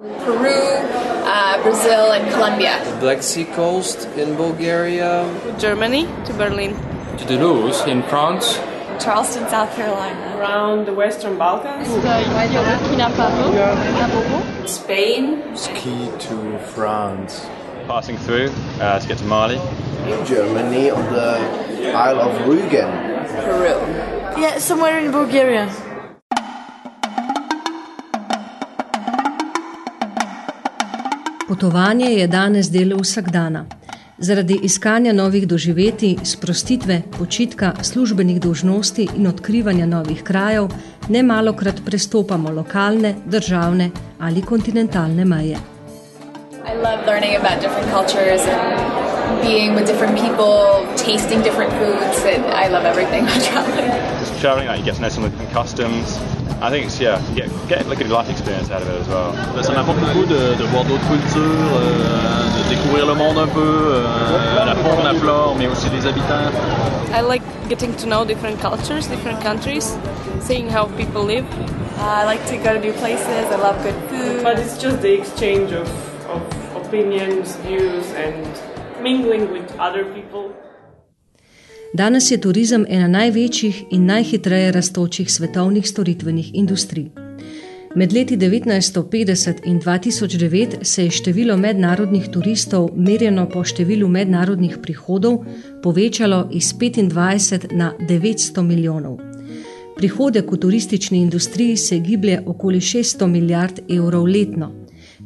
Peru, Brazil, and Colombia. The Black Sea coast in Bulgaria. Germany, to Berlin. To Toulouse in France. Charleston, South Carolina. Around the Western Balkans. Spain. Ski to France. Passing through to get to Mali. In Germany, on the Isle of Rügen. Peru. Yeah, somewhere in Bulgaria. Potovanje je danes del vsakdana. Zaradi iskanja novih doživetij, sprostitve, počitka, službenih dolžnosti in odkrivanja novih krajev nemalokrat prestopamo lokalne, državne ali kontinentalne meje. I love learning about different cultures and being with different people, tasting different foods, and I love everything about traveling. Just traveling, you get to know some of the different customs. I think it's, get like a life experience out of it as well. Ça m'apporte beaucoup de voir d'autres cultures, de découvrir le monde un peu, la faune, la flore, mais aussi les habitants. I like getting to know different cultures, different countries, seeing how people live. I like to go to new places. I love good food. But it's just the exchange of opinions, views, and mingling with other people. Danes je turizem ena največjih in najhitreje rastočih svetovnih storitvenih industrij. Med leti 1950 in 2009 se je število mednarodnih turistov, merjeno po številu mednarodnih prihodov, povečalo iz 25 na 900 milijonov. Prihodek v turistični industriji se giblje okoli 600 milijard evrov letno.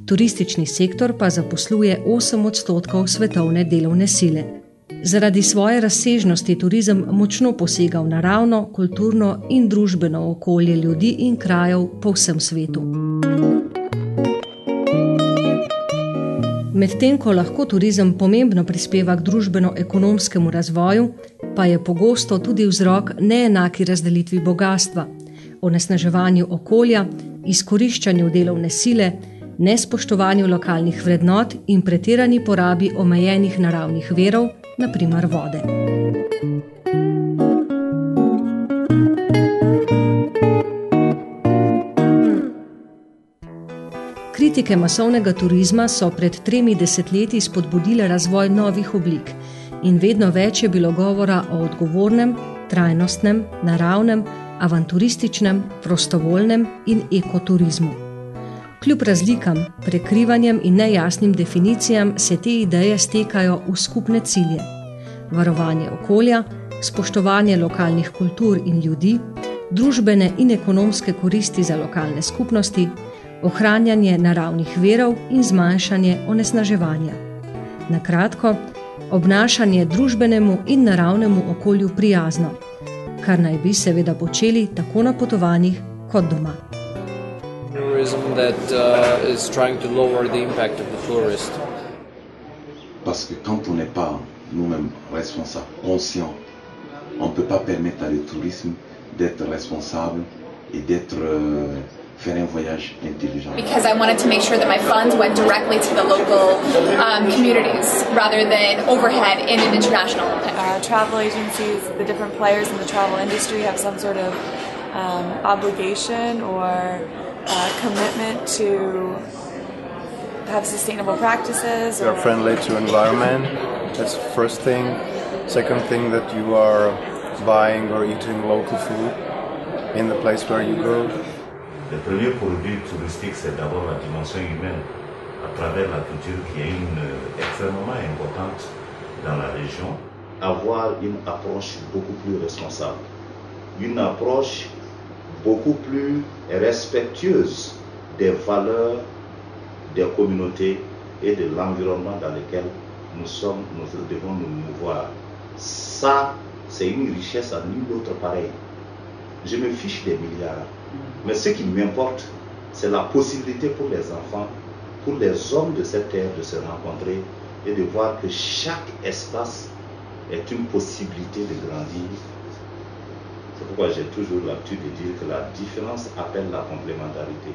Turistični sektor pa zaposluje 8% svetovne delovne sile. Zaradi svoje razsežnosti turizem močno posega v naravno, kulturno in družbeno okolje ljudi in krajev po vsem svetu. Medtem ko lahko turizem pomembno prispeva k družbeno-ekonomskemu razvoju, pa je pogosto tudi vzrok neenaki razdelitvi bogastva, onesnaževanju okolja, izkoriščanju delovne sile, nespoštovanju lokalnih vrednot in pretirani porabi omejenih naravnih virov, na primer vode. Kritike masovnega turizma so pred 3 desetletji spodbudile razvoj novih oblik in vedno več je bilo govora o odgovornem, trajnostnem, naravnem, avanturističnem, prostovoljnem in ekoturizmu. Kljub razlikam, prekrivanjem in nejasnim definicijam se te ideje stekajo v skupne cilje. Varovanje okolja, spoštovanje lokalnih kultur in ljudi, družbene in ekonomske koristi za lokalne skupnosti, ohranjanje naravnih virov in zmanjšanje onesnaževanja. Na kratko, obnašanje družbenemu in naravnemu okolju prijazno, kar naj bi seveda počeli tako na potovanjih kot doma. Tourism that is trying to lower the impact of the tourist. Parce que quand on n'est pas nous-mêmes responsables, conscients, on ne peut pas permettre à le tourisme d'être responsable et faire un voyage intelligent. Because I wanted to make sure that my funds went directly to the local communities rather than overhead in an international impact. Travel agencies, the different players in the travel industry have some sort of obligation or commitment to have sustainable practices. You are friendly to environment. That's the first thing. Second thing, that you are buying or eating local food in the place where you go. Le premier produit touristique, c'est d'abord la dimension humaine, à travers la culture qui est extrêmement importante dans la région. Avoir une approche beaucoup plus responsable, une approche beaucoup plus respectueuse des valeurs des communautés et de l'environnement dans lequel nous devons nous mouvoir. Ça, c'est une richesse à nul autre pareil. Je me fiche des milliards, mais ce qui m'importe, c'est la possibilité pour les enfants, pour les hommes de cette terre de se rencontrer et de voir que chaque espace est une possibilité de grandir. C'est pourquoi j'ai toujours l'habitude de dire que la différence appelle la complémentarité.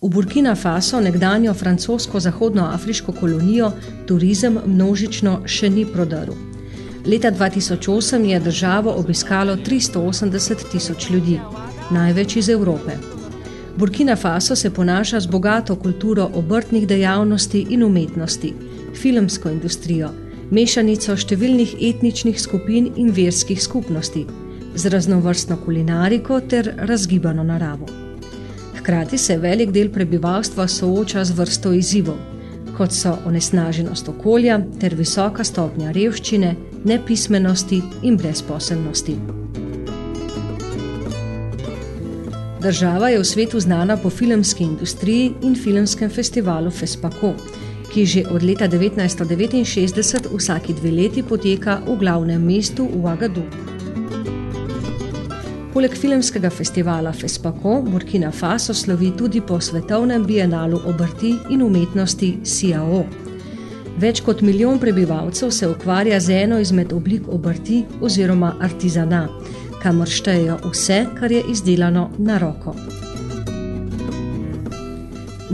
V Burkina Faso, nekdanjo francosko-zahodnoafriško kolonijo, turizem množično še ni prodrl. Leta 2008 je državo obiskalo 380 000 ljudi, največ iz Evrope. Burkina Faso se ponaša z bogato kulturo obrtnih dejavnosti in umetnosti, filmsko industrijo, mešanico številnih etničnih skupin in verskih skupnosti, z raznovrstno kulinariko ter razgibano naravo. Hkrati se velik del prebivalstva sooča z vrsto izzivov, kot so onesnaženost okolja ter visoka stopnja revščine, nepismenosti in brezposelnosti. Država je v svetu znana po filmski industriji in filmskem festivalu FESPACO, ki že od leta 1969 vsaki 2 leti poteka v glavnem mestu v Ouagadougou. Poleg filmskega festivala FESPACO, Burkina Faso slovi tudi po svetovnem bienalu obrti in umetnosti CIAO. Več kot 1 milijon prebivalcev se ukvarja z eno izmed oblik obrti oziroma artizana, kamor štejejo vse, kar je izdelano na roko.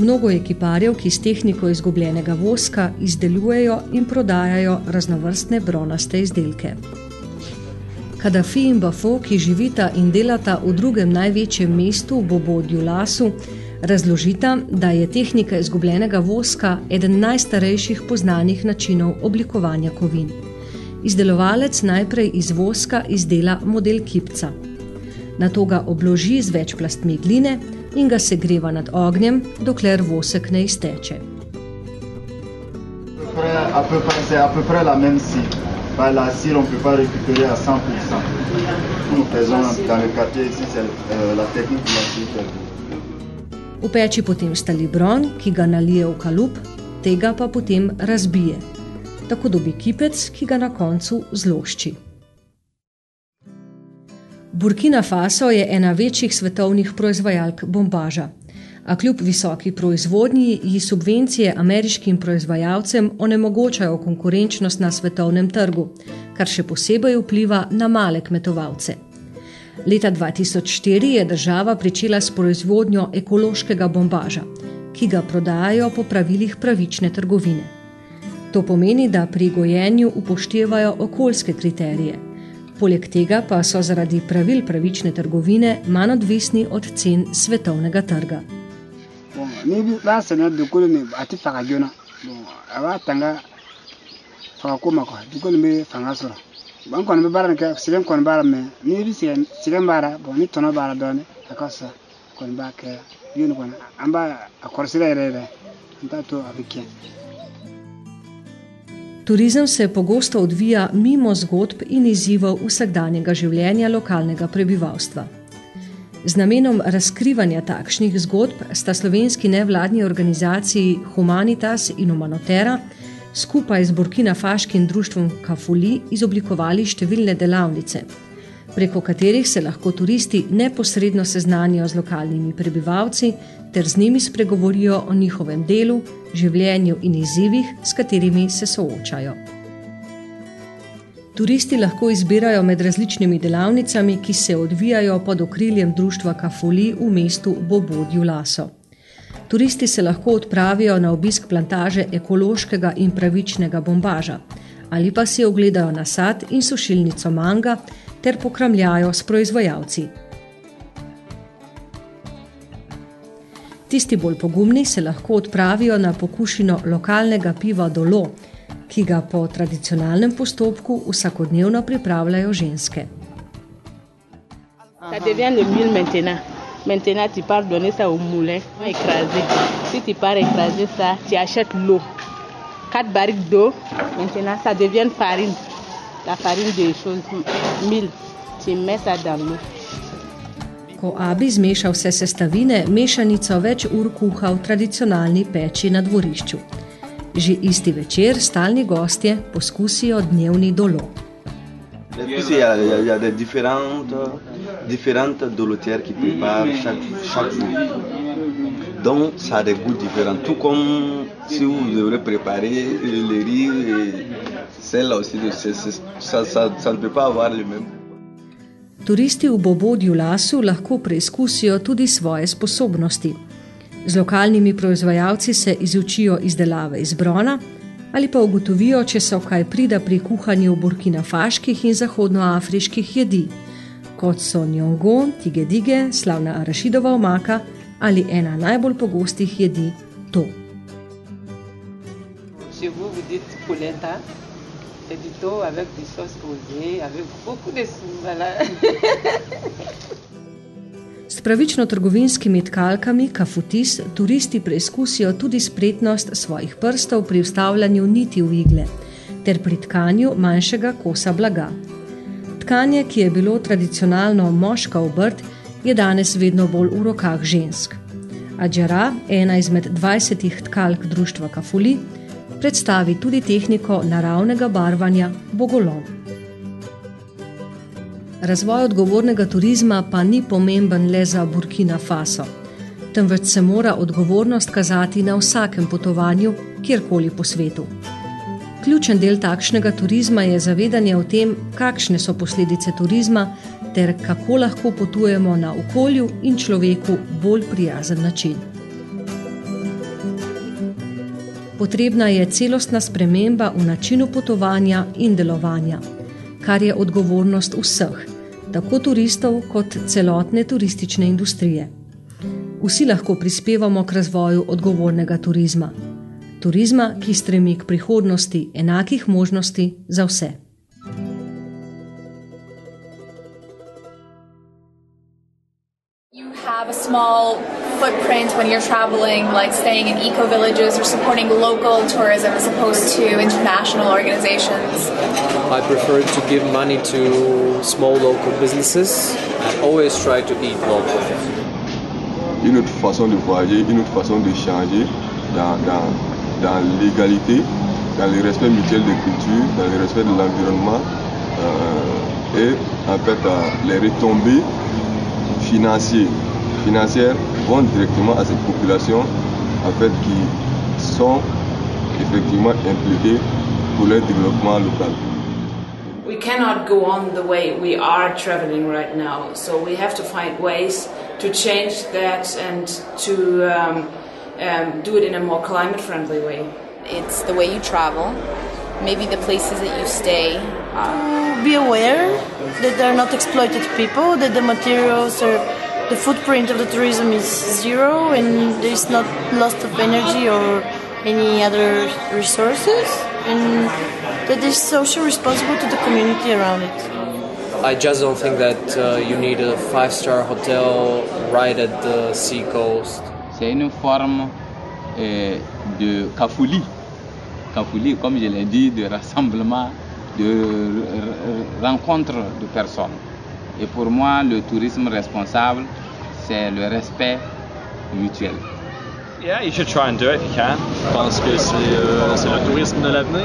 Mnogo ekiparjev, ki s tehniko izgubljenega voska izdelujejo in prodajajo raznovrstne bronaste izdelke. Kadafi in Bafo, ki živita in delata v drugem največjem mestu, Bobo-Dioulasu, razložita, da je tehnika izgubljenega voska eden najstarejših poznanih načinov oblikovanja kovin. Izdelovalec najprej iz voska izdela model kipca. Nato ga obloži z več plastmi gline in ga segreva nad ognjem, dokler vosek ne izteče. C'est à peu près la même scie. La scie, on ne peut pas récupérer à 100%. Nous faisons dans le quartier ici, c'est la technique de la scie. V peči potem stali bron, ki ga nalije v kalup, tega pa potem razbije. Tako dobi kipec, ki ga na koncu zlošči. Burkina Faso je ena večjih svetovnih proizvajalk bombaža, a kljub visoki proizvodnji ji subvencije ameriškim proizvajalcem onemogočajo konkurenčnost na svetovnem trgu, kar še posebej vpliva na male kmetovalce. Leta 2004 je država pričela s proizvodnjo ekološkega bombaža, ki ga prodajajo po pravilih pravične trgovine. To pomeni, da pri gojenju upoštevajo okoljske kriterije. Poleg tega pa so zaradi pravil pravične trgovine manj odvisni od cen svetovnega trga. Turizem se pogosto odvija mimo zgodb in izzivov vsakdanjega življenja lokalnega prebivalstva. Z namenom razkrivanja takšnih zgodb sta slovenski nevladni organizaciji Humanitas in Humanotera skupaj z burkinafaškim društvom Kafuli izoblikovali številne delavnice, preko katerih se lahko turisti neposredno seznanijo z lokalnimi prebivalci ter z njimi spregovorijo o njihovem delu, življenju in izzivih, s katerimi se soočajo. Turisti lahko izbirajo med različnimi delavnicami, ki se odvijajo pod okriljem društva Kafuli v mestu Bobo-Dioulasu. Turisti se lahko odpravijo na obisk plantaže ekološkega in pravičnega bombaža ali pa si ogledajo nasad in sušilnico manga ter pokramljajo s proizvajalci. Tisti bolj pogumni se lahko odpravijo na pokušino lokalnega piva Dolo, ki ga po tradicionalnem postopku vsakodnevno pripravljajo ženske. Ça devient le mille maintenant. Maintenant, tu pars donner ça au moulin, écraser. Si tu pars écraser ça, tu achètes l'eau. 4 barriques d'eau, maintenant ça devient farine. La farine de choses, 1000. Tu mets ça dans l'eau. Ko Abi zmeša vse sestavine, mešanico več ur kuha v tradicionalni peči na dvorišču. Že isti večer stalni gostje poskusijo dnevni Dolo. Puis il y a des différentes dolotières qui préparent chaque jour. Donc ça a des goûts différents. Tout comme si vous devrez préparer le riz et celle-là aussi, ça ne peut pas avoir le même. Turisti v Bobo-Dioulasu lahko preizkusijo tudi svoje sposobnosti. Z lokalnimi proizvajalci se izučijo izdelave iz brona ali pa ugotovijo, če so kaj prida pri kuhanju burkinafaških in zahodnoafriških jedi, kot so njongo, tigedige, slavna arašidova omaka ali ena najbolj pogostih jedi to. Chez vous, vous dites polenta, c'est du thon avec du sauce rosée, avec beaucoup de sous, voilà. S pravično trgovinskimi tkalkami kafutis turisti preizkusijo tudi spretnost svojih prstov pri vstavljanju niti v igle ter pri tkanju manjšega kosa blaga. Tkanje, ki je bilo tradicionalno moška obrt, je danes vedno bolj v rokah žensk. Adjara, ena izmed 20 tkalk društva Kafuli, predstavi tudi tehniko naravnega barvanja bogolom. Razvoj odgovornega turizma pa ni pomemben le za Burkina Faso, temveč se mora odgovornost kazati na vsakem potovanju, kjerkoli po svetu. Ključen del takšnega turizma je zavedanje o tem, kakšne so posledice turizma ter kako lahko potujemo na okolju in človeku bolj prijazen način. Potrebna je celostna sprememba v načinu potovanja in delovanja, kar je odgovornost vseh, tako turistov kot celotne turistične industrije. Vsi lahko prispevamo k razvoju odgovornega turizma. Turizma, ki stremi k prihodnosti enakih možnosti za vse. You have a small footprint when you're traveling, like staying in eco-villages or supporting local tourism as opposed to international organizations. I prefer to give money to small local businesses and always try to eat local. Une autre façon de voyager, une autre façon de changer dans l'égalité, dans le respect mutuel des cultures, dans le respect de l'environnement et en fait les retombées financières vont directement à ces populations en fait, qui sont effectivement impliquées pour le développement local. We cannot go on the way we are traveling right now, so we have to find ways to change that and to do it in a more climate-friendly way. It's the way you travel, maybe the places that you stay. Be aware that there are not exploited people, that the materials or the footprint of the tourism is zero and there is not loss of energy or any other resources, and that is social responsible to the community around it. I just don't think that you need a 5-star hotel right at the sea coast. C'est une forme de Kafuli. Kafuli, comme je l'ai dit, de rassemblement, de rencontre de personnes. Et pour moi, le tourisme responsable, c'est le respect mutuel. Yeah, you should try and do it if you can. Je pense que c'est le tourisme de l'avenir.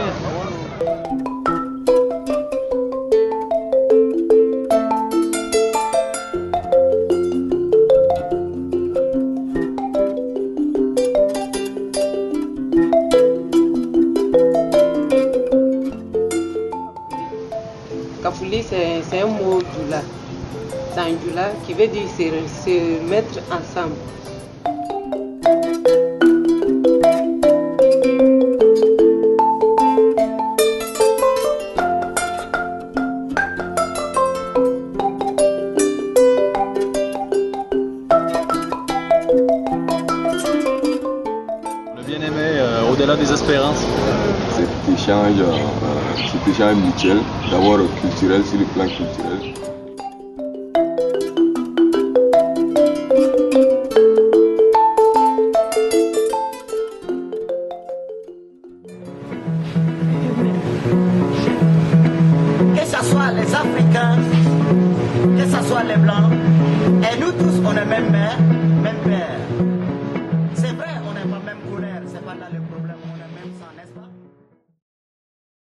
Kafuli, c'est un mot djoula. C'est un djoula qui veut dire se mettre ensemble. Le bien-aimé, au-delà des espérances. Cet échange mutuel, d'abord culturel, sur le plan culturel. Que ce soit les Africains, que ce soit les Blancs,